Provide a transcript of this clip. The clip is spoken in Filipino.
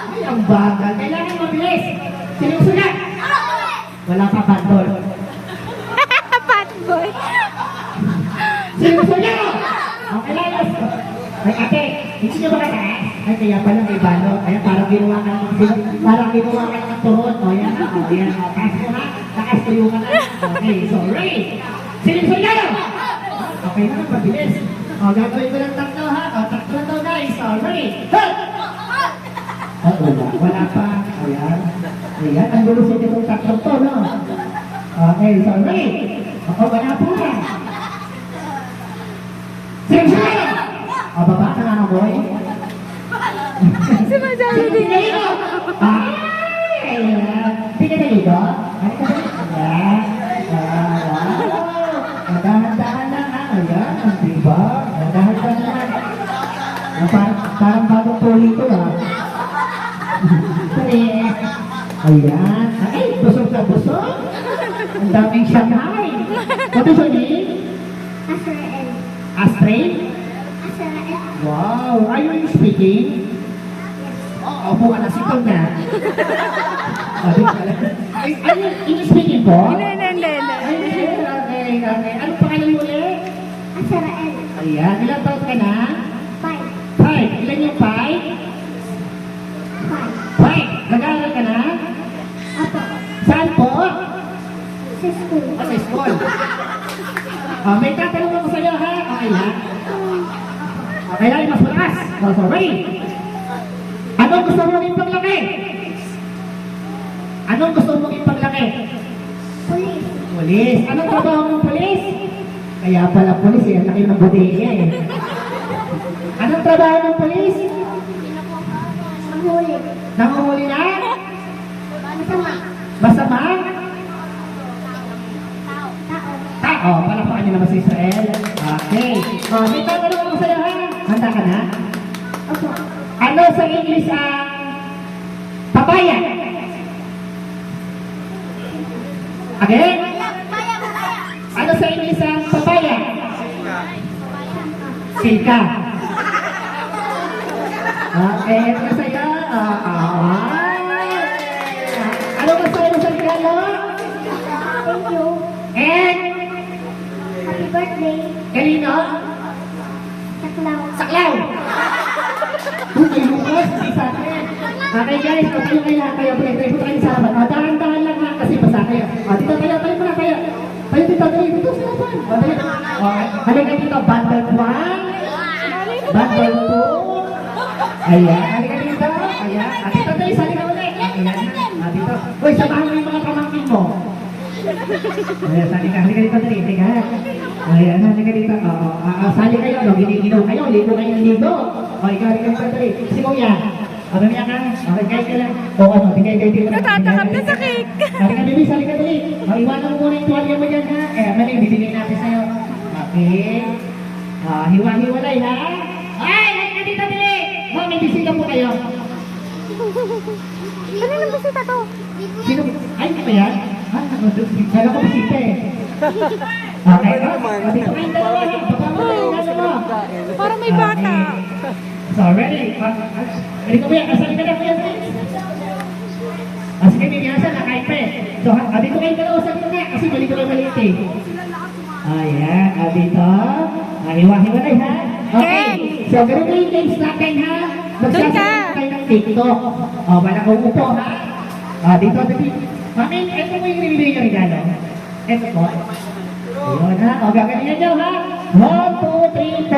Ay, ang bagal. Kailangan mabilis. Sinusunod. Wala pa bandol. Fatboy. Sinusunod. Okay lang. Ay, ate, hindi nyo ba kataas? Ay, kaya pala may balot. Ayan, parang ginawa ka ng turot. O, yan na. O, yan. O, taas mo na. Taas tuyo ka na. Okay, so, ready. Sinusunod. Okay na, mabilis. O, gagawin ko ng tatlo, ha? O, tatlo to, guys. O, ready. Hey! Wala pa. Ayan. Ayan, ang gulusot itong tatlo to, no? Okay, so, ready. O, wala po na. Sinusunod. O, baba ka na, boy. Sumasama din. Ay! Hindi ka na dito? Ay, ka na. Ayan. Dahan-dahan lang, ha? Ayan, diba? Dahan-dahan lang. Parang bagong puli ito, ha? Ayan. Ay, busog na busog. Ang daming Shanghai. What is your name? Azrael. Astrid? Azrael. Wow. Are you speaking? Oo, upo ka na. Sitong na. Ay, are you speaking po? Hindi. Ay, okay. Anong pangalan mo ulit? Azrael. Ayan. Ilang taon ka na? 5. 5. Ilan yung 5? 5. 5. Nag-aaral ka na? Apo. Saan po? Sa school. Sa school. May tatanong ako sa'yo, ha? Okay lang. Okay lang, mas malakas. So, ready? Anong gusto mo maging paglaki? Anong gusto mo maging paglaki? Police. Pulis. Anong trabaho ng pulis? Kaya pala pulis, ang laki ng bodega, eh. Anong trabaho ng pulis? Mahuli. Nanguhuli na? Masama. Masama? Tao. Tao. Palapakan niyo naman si Israel. Okay. May tatanong ako sa'yo, ha? Handa ka na? Opo. Ano sa English ang papaya? Again? Ano sa English ang papaya? Silka. Okay, ito sa'yo. Ano ba sa'yo sa regalo? Thank you. And, Happy birthday. kanino? Saklaw. Saklaw! Okay, Lucas, hindi sa akin. Okay guys, kayo kayo, break po kayo sa harapan. Dahan-dahan lang ha, kasi basa kayo. Dito kayo, tayo muna kayo. Tayo dito, dito sa harapan. Okay, halika dito, bundle 1, bundle 2. Ayan, halika dito. Ayan, dito tayo, salika ulit. Ayan, dito. Uy, samahan mo yung mga pamangkin mo. Ayan, salika dito, halika. Ayan, halika dito. Sali kayo, giniginom kayo, ligo kayo ng ligo. O, ikaw rin kayo dali. Si Kuya, mamaya ka. Okay, kahit ka lang. O, ano, tingay kayo dito. Natatakap na sa cake. Halika dali, salika dali. O, iwanan mo muna yung tuwalya mo dyan, ha? Mali, bibigay natin sa'yo. Okay. Hiwa-hiwalay, ha? Ay, halika dito, dali. O, may bisita po kayo. Ano nang bisita to? Sino? Ay, hindi ba yan? Kala ko bisita eh. Okay, dito kayong dalawa, ha? Baba mo na yung dalawa. Parang may bata. So, ready? Ready ko ba yan? Asan ka na po yan? Sige, bibiyasa na kahit pa eh. So, dito kayong dalawa sa gitna kasi mali ko lang maliit eh. Ayan, dito. Hiwa-hiwalay ha? Okay. So, ganun na yung games natin ha? Magsasagot kayo ng TikTok. Wala kong upo ha? Dito. Mami, ito mo yung nilibigay yung regalo. Ito po. Ayun ha? Gagalingan nyo ha? 1, 2, 3, 4.